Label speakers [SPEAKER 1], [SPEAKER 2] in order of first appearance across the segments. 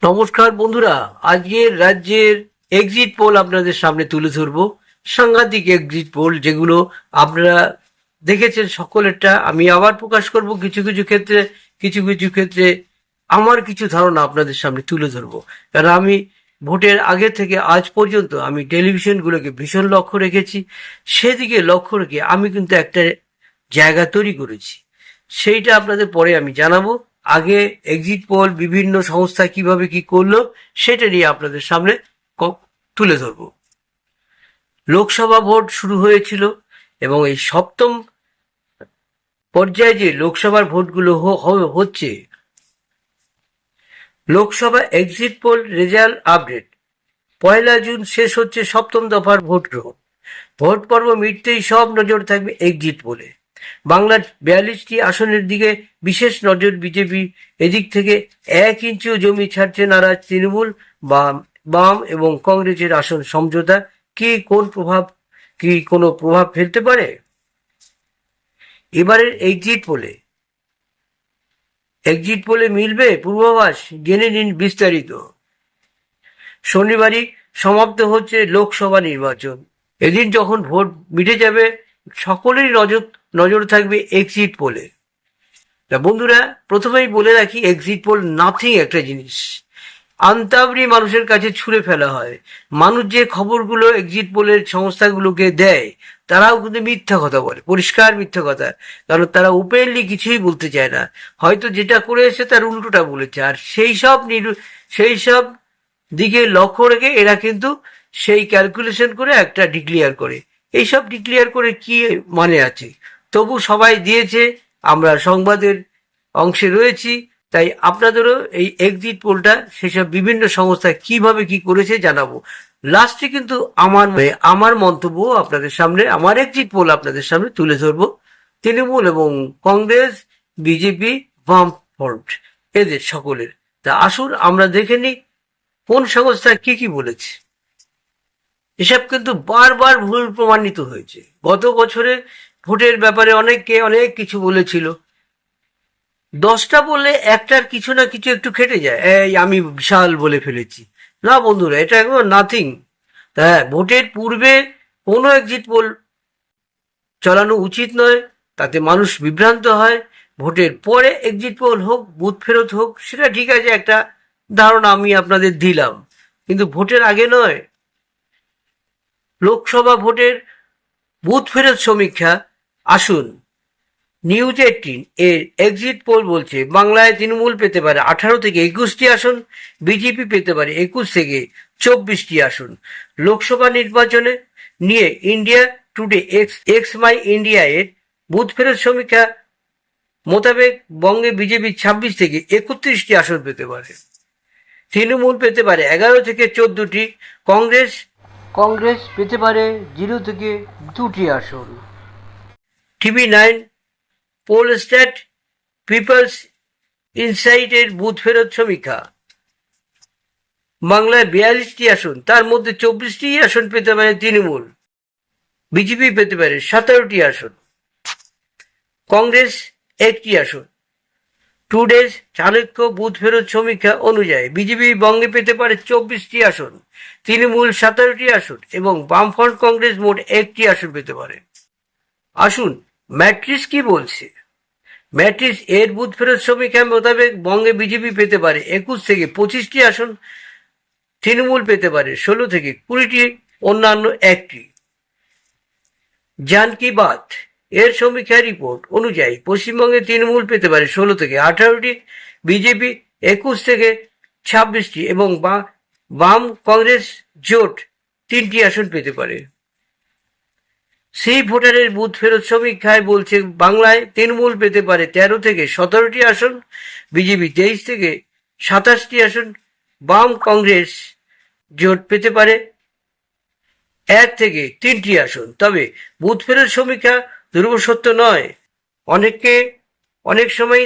[SPEAKER 1] নমস্কার বন্ধুরা, আজকের রাজ্যের এক্সিট পোল আপনাদের সামনে তুলে ধরবো। সাংঘাতিক এক্সিট পোল যেগুলো আপনারা দেখেছেন সকলেরটা আমি আবার প্রকাশ করব। কিছু কিছু ক্ষেত্রে আমার কিছু ধারণা আপনাদের সামনে তুলে ধরবো, কারণ আমি ভোটের আগে থেকে আজ পর্যন্ত আমি টেলিভিশনগুলোকে ভীষণ লক্ষ্য রেখেছি। সেদিকে লক্ষ্য রেখে আমি কিন্তু একটা জায়গা তৈরি করেছি, সেইটা আপনাদের পরে আমি জানাবো। আগে এক্সিট পোল বিভিন্ন সংস্থা কিভাবে কি করলো সেটা নিয়ে আপনাদের সামনে তুলে ধরবো। লোকসভা ভোট শুরু হয়েছিল এবং এই সপ্তম পর্যায়ে যে লোকসভার ভোটগুলো হচ্ছে, Lok Sabha exit pole result update. 1 June শেষ হচ্ছে সপ্তম দফার ভোট গ্রহণ। ভোট পর্ব মিটতেই সব নজর থাকবে এক্সিট পোলে। বাংলার 42টি আসনের দিকে বিশেষ নজর বিজেপি। এদিক থেকে 1 ইঞ্চিও জমি ছাড়ছে নারাজ তৃণমূল। বাম এবং কংগ্রেসের আসন সমঝোতা কি কোনো প্রভাব ফেলতে পারে এবারের এক্সিট পোলে মিলবে পূর্বাভাস? জেনে নিন বিস্তারিত। শনিবারই সমাপ্ত হচ্ছে লোকসভা নির্বাচন। এদিন যখন ভোট মিটে যাবে, সকলেরই নজর থাকবে এক্সিট পোলে। তা বন্ধুরা, প্রথমেই বলে রাখি, এক্সিট পোল নাথিং একটা জিনিস আন্তাবড়ি মানুষের কাছে ছুঁড়ে ফেলা হয়। মানুষ যে খবরগুলো এক্সিট পোলের সংস্থাগুলোকে দেয়, তারাও কিন্তু মিথ্যা কথা বলে, পরিষ্কার মিথ্যা কথা। কারণ তারা ওপেনলি কিছুই বলতে চায় না, হয়তো যেটা করে এসে তার উল্টোটা বলেছে। আর সেই সব দিকে লক্ষ্য রেখে এরা কিন্তু সেই ক্যালকুলেশন করে একটা ডিক্লেয়ার করে। এইসব ডিক্লেয়ার করে কি মানে আছে? তবু সবাই দিয়েছে, আমরা সংবাদের অংশে রয়েছি, তাই আপনাদেরও এই এক্সিট পোলটা সেসব বিভিন্ন সংস্থা কিভাবে কি করেছে জানাবো। লাস্টে কিন্তু আমার মন্তব্য আপনাদের সামনে, আমার এক্সিট পোল আপনাদের সামনে তুলে ধরবো। তৃণমূল এবং কংগ্রেস, বিজেপি, বামফ্রন্ট, এদের সকলের। তা আসুন আমরা দেখে নিই কোন সংস্থা কি বলেছে। এসব কিন্তু বারবার ভুল প্রমাণিত হয়েছে। গত বছরে ভোটের ব্যাপারে অনেকে অনেক কিছু বলেছিল, 10টা বললে একটার কিছু না কিছু একটু খেটে যায়, এই আমি বিশাল বলে ফেলেছি। না বন্ধুরা, এটা একদম নাথিং। তা ভোটের পূর্বে কোনো এক্সিট পোল চালানো উচিত নয়, তাতে মানুষ বিভ্রান্ত হয়। ভোটের পরে এক্সিট পোল হোক, বুথ ফেরত হোক, সেটা ঠিক আছে, একটা ধারণা আমি আপনাদের দিলাম, কিন্তু ভোটের আগে নয়। লোকসভা ভোটের বুথ ফেরত সমীক্ষা। আসুন, নিউজ 18 এর এক্সিট পোল বলছে বাংলায় তৃণমূল পেতে পারে 18 থেকে 21টি আসন, বিজেপি পেতে পারে 21 থেকে 24টি আসন। লোকসভা নির্বাচনে নিয়ে India today x my India এর বুথ ফেরত সমীক্ষা মোতাবেক বঙ্গে বিজেপি 26 থেকে 31টি আসন পেতে পারে, তৃণমূল পেতে পারে 11 থেকে 14টি, কংগ্রেস পেতে পারে 0 থেকে 2টি আসন। TV9 পোলস্ট্যাট পিপলস ইনসাইটের বুথ ফেরত সমীক্ষা। বাংলায় 42টি আসন, তার মধ্যে 24টি আসন পেতে পারে তৃণমূল, বিজেপি পেতে পারে 17টি আসন, কংগ্রেস 1টি আসন। টুডেজ চাণক্য বুথ ফেরত সমীক্ষা অনুযায়ী বিজেপি বঙ্গে পেতে পারে 24টি আসন, তৃণমূল 17টি আসন এবং বামফ্রন্ট কংগ্রেস মোট 1টি আসন পেতে পারে। আসুন ম্যাট্রিক্স কি বলছে। ম্যাট্রিক্স এর বুথ ফেরত সমীক্ষা মোতাবেক বঙ্গে বিজেপি পেতে পারে 21 থেকে 25টি আসন, তৃণমূল পেতে পারে 16 থেকে 20টি, অন্যান্য 1টি। জান কি বাত এর সমীক্ষা রিপোর্ট অনুযায়ী পশ্চিমবঙ্গে তৃণমূল পেতে পারে 16 থেকে 18টি, বিজেপি 21 থেকে 26টি এবং বাম কংগ্রেস জোট 3টি আসন পেতে পারে। সেই ভোটারের বুথ ফেরত সমীক্ষায় বলছে বাংলায় তৃণমূল পেতে পারে 13 থেকে 17টি আসন, বিজেপি 23 থেকে 27টি আসন, বাম কংগ্রেস জোট পেতে পারে 1 থেকে 3টি আসন। তবে বুথ ফেরত সমীক্ষা ধ্রুবসত্য নয়। অনেক সময়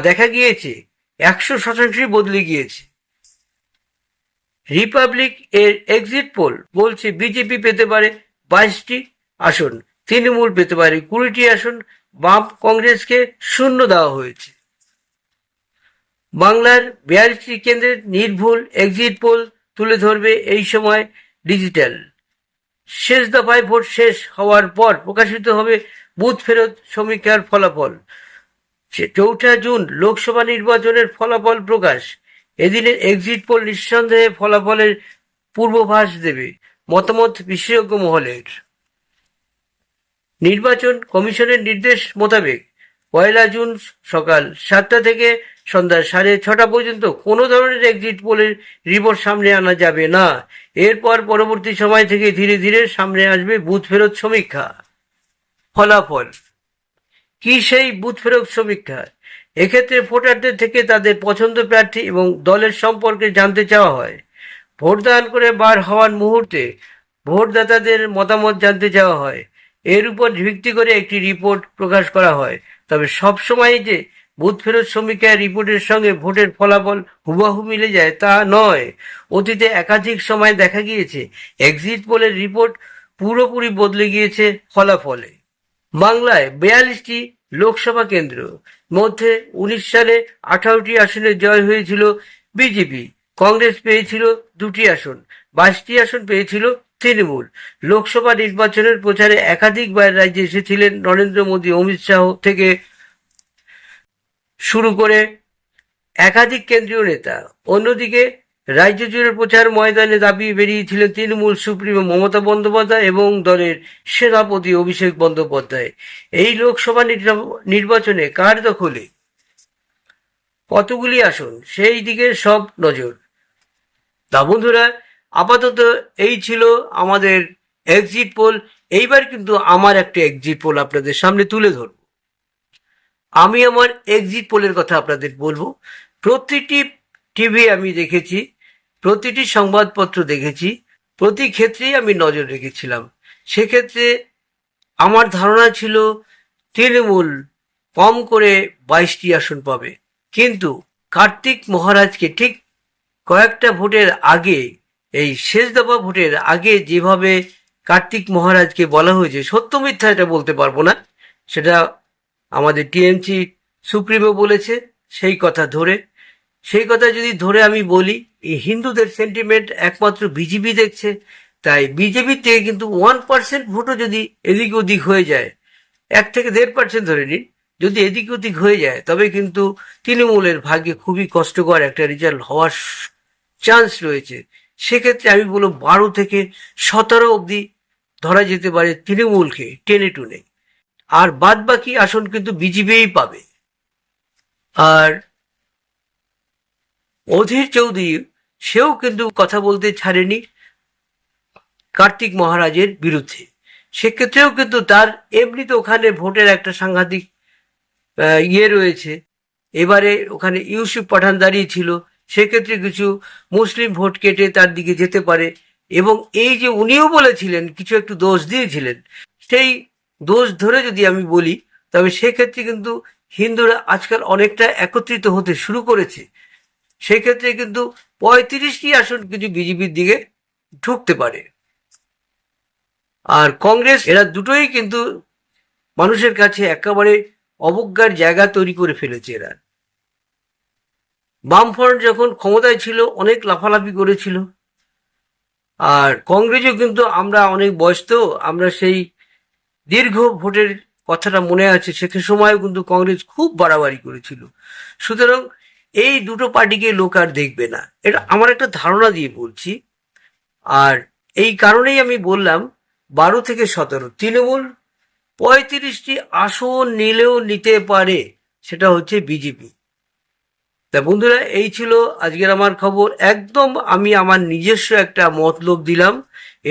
[SPEAKER 1] দেখা গিয়েছে 100% বদলে গিয়েছে। রিপাবলিক এর এক্সিট পোল বলছে বিজেপি পেতে পারে 22টি আসন, তৃণমূল পেতে পারে 20টি আসন, বাম কংগ্রেসকে 0 দেওয়া হয়েছে। বাংলার 42টি কেন্দ্রের নির্ভুল এক্সিট পোল তুলে ধরবে এই সময় ডিজিটাল। শেষ দফায় ভোট শেষ হওয়ার পর প্রকাশিত হবে বুথ ফেরত সমীক্ষার ফলাফল। 4 জুন লোকসভা নির্বাচনের ফলাফল প্রকাশ। এদিনের এক্সিট পোল নিঃসন্দেহে ফলাফলের পূর্বাভাস দেবে, মতামত বিশেষজ্ঞ মহলের। নির্বাচন কমিশনের নির্দেশ মোতাবেক 1 জুন সকাল 7টা থেকে সন্ধ্যা 6:30 পর্যন্ত কোনো ধরনের এক্সিট পোলের রিপোর্ট সামনে আনা যাবে না। এরপর পরবর্তী সময় থেকে ধীরে ধীরে সামনে আসবে বুথ ফেরত সমীক্ষা। ফলাফল কি সেই বুথ ফেরত সমীক্ষা? এক্ষেত্রে ভোটারদের থেকে তাদের পছন্দ প্রার্থী এবং দলের সম্পর্কে জানতে চাওয়া হয়। ভোটদান করে বার হওয়ার মুহূর্তে ভোটদাতাদের মতামত জানতে চাওয়া হয়। এর উপর ভিত্তি করে একটি রিপোর্ট প্রকাশ করা হয়। তবে সবসময় যে বুথ ফেরত সমীক্ষার রিপোর্টের সঙ্গে ভোটের ফলাফল হুবহু মিলে যায় তা নয়। অতীতে একাধিক সময় দেখা গিয়েছে এক্সিট পোলের রিপোর্ট পুরোপুরি বদলে গিয়েছে ফলাফলে। বাংলায় 42টি লোকসভা কেন্দ্র মধ্যে 19 সালে 18টি আসনে জয় হয়েছিল বিজেপি। কংগ্রেস পেয়েছিল 2টি আসন, 22টি আসন পেয়েছিল তৃণমূল। লোকসভা নির্বাচনের প্রচারে একাধিকবার রাজ্যে এসেছিলেন নরেন্দ্র মোদী, অমিত শাহ থেকে শুরু করে একাধিক কেন্দ্রীয় নেতা। অন্যদিকে রাজ্য জুড়ে প্রচার ময়দানে দাবিয়ে বেরিয়েছিলেন তৃণমূল সুপ্রিমো মমতা বন্দ্যোপাধ্যায় এবং দলের সেনাপতি অভিষেক বন্দ্যোপাধ্যায়। এই লোকসভা নির্বাচনে কার দখলে কতগুলি আসন, সেই দিকে সব নজর। তা বন্ধুরা, আপাতত এই ছিল আমাদের এক্সিট পোল। এইবার কিন্তু আমার একটা এক্সিট পোল আপনাদের সামনে তুলে ধরব। আমি আমার এক্সিট পোলের কথা আপনাদের বলবো। প্রতিটি টিভি আমি দেখেছি, প্রতিটি সংবাদপত্র দেখেছি, প্রতি ক্ষেত্রেই আমি নজর রেখেছিলাম। সেক্ষেত্রে আমার ধারণা ছিল তৃণমূল কম করে 22টি আসন পাবে। কিন্তু কার্তিক মহারাজকে ঠিক কয়েকটা ভোটের আগে, এই শেষ দফা ভোটের আগে যেভাবে কার্তিক মহারাজকে বলা হয়েছে, সত্য মিথ্যা এটা বলতে পারবো না, সেটা আমাদের টিএমসি সুপ্রিমো বলেছে। সেই কথা যদি ধরে আমি বলি, এই হিন্দুদের সেন্টিমেন্ট একমাত্র বিজেপি দেখছে। তাই বিজেপির থেকে কিন্তু 1% ভোটও যদি এদিক ওদিক হয়ে যায়, 1 থেকে 1.5% ধরে নিন, যদি এদিক ওদিক হয়ে যায়, তবে কিন্তু তৃণমূলের ভাগ্যে খুবই কষ্টকর একটা রেজাল্ট হওয়ার চান্স রয়েছে। সেক্ষেত্রে আমি বলবো 12 থেকে 17 অবধি ধরা যেতে পারে তৃণমূলকে টেনে টুনে। আর বাদ বাকি আসন কিন্তু বিজেপিই পাবে। আর অধীর চৌধুরী, সেও কিন্তু কথা বলতে ছাড়েনি কার্তিক মহারাজের বিরুদ্ধে। সেক্ষেত্রেও কিন্তু তার এমনিতে ওখানে ভোটের একটা সাংঘাতিক রয়েছে। এবারে ওখানে ইউসুফ পাঠান দাঁড়িয়েছিল, সেক্ষেত্রে কিছু মুসলিম ভোট কেটে তার দিকে যেতে পারে। এবং এই যে উনিও বলেছিলেন, কিছু একটু দোষ দিয়েছিলেন, সেই দোষ ধরে যদি আমি বলি, তবে সেক্ষেত্রে কিন্তু হিন্দুরা আজকাল অনেকটা একত্রিত হতে শুরু করেছে। সেক্ষেত্রে কিন্তু 35টি আসন কিছু বিজেপির দিকে ঢুকতে পারে। আর কংগ্রেস, এরা দুটোই কিন্তু মানুষের কাছে একেবারে অবজ্ঞার জায়গা তৈরি করে ফেলেছে। এরা বামফ্রন্ট যখন ক্ষমতায় ছিল অনেক লাফালাফি করেছিল। আর কংগ্রেসও কিন্তু, আমরা অনেক বয়স তো, আমরা সেই দীর্ঘ ভোটের কথাটা মনে আছে, সে সময়ও কিন্তু কংগ্রেস খুব বাড়াবাড়ি করেছিল। সুতরাং এই দুটো পার্টিকে লোক আর দেখবে না, এটা আমার একটা ধারণা দিয়ে বলছি। আর এই কারণেই আমি বললাম 12 থেকে 17 তৃণমূল 35টি আসন নিলেও নিতে পারে, সেটা হচ্ছে বিজেপি। তা বন্ধুরা, এই ছিল আজকের আমার খবর। একদম আমি আমার নিজস্ব একটা মতলব দিলাম,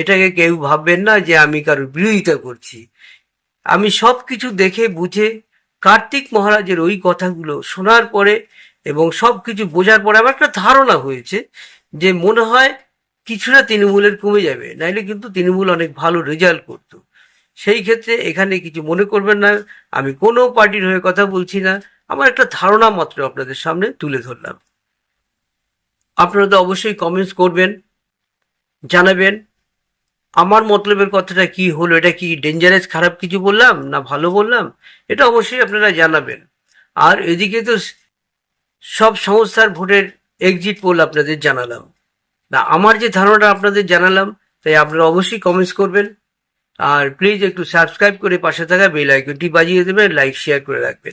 [SPEAKER 1] এটাকে কেউ ভাববেন না যে আমি কারোর বিরোধিতা করছি। আমি সব কিছু দেখে বুঝে কার্তিক মহারাজের ওই কথাগুলো শোনার পরে এবং সব কিছু বোঝার পরে আমার একটা ধারণা হয়েছে যে মনে হয় কিছুটা তৃণমূলের কমে যাবে, নাইলে কিন্তু তৃণমূল অনেক ভালো রেজাল্ট করতো। সেই ক্ষেত্রে এখানে কিছু মনে করবেন না, আমি কোনো পার্টির হয়ে কথা বলছি না, আমার একটা ধারণা মাত্র আপনাদের সামনে তুলে ধরলাম। আপনারা তো অবশ্যই কমেন্টস করবেন, জানাবেন আমার মতলবের কথাটা কি হলো, এটা কি ডেঞ্জারাস খারাপ কিছু বললাম না ভালো বললাম, এটা অবশ্যই আপনারা জানাবেন। আর এদিকে তো সব সংস্থার ভোটের এক্সিট পোল আপনাদের জানালাম। না, আমার যে ধারণাটা আপনাদের জানালাম, তাই আপনারা অবশ্যই কমেন্টস করবেন। আর প্লিজ একটু সাবস্ক্রাইব করে পাশে থাকা বেল আইকনটি বাজিয়ে দেবেন, লাইক শেয়ার করে রাখবেন।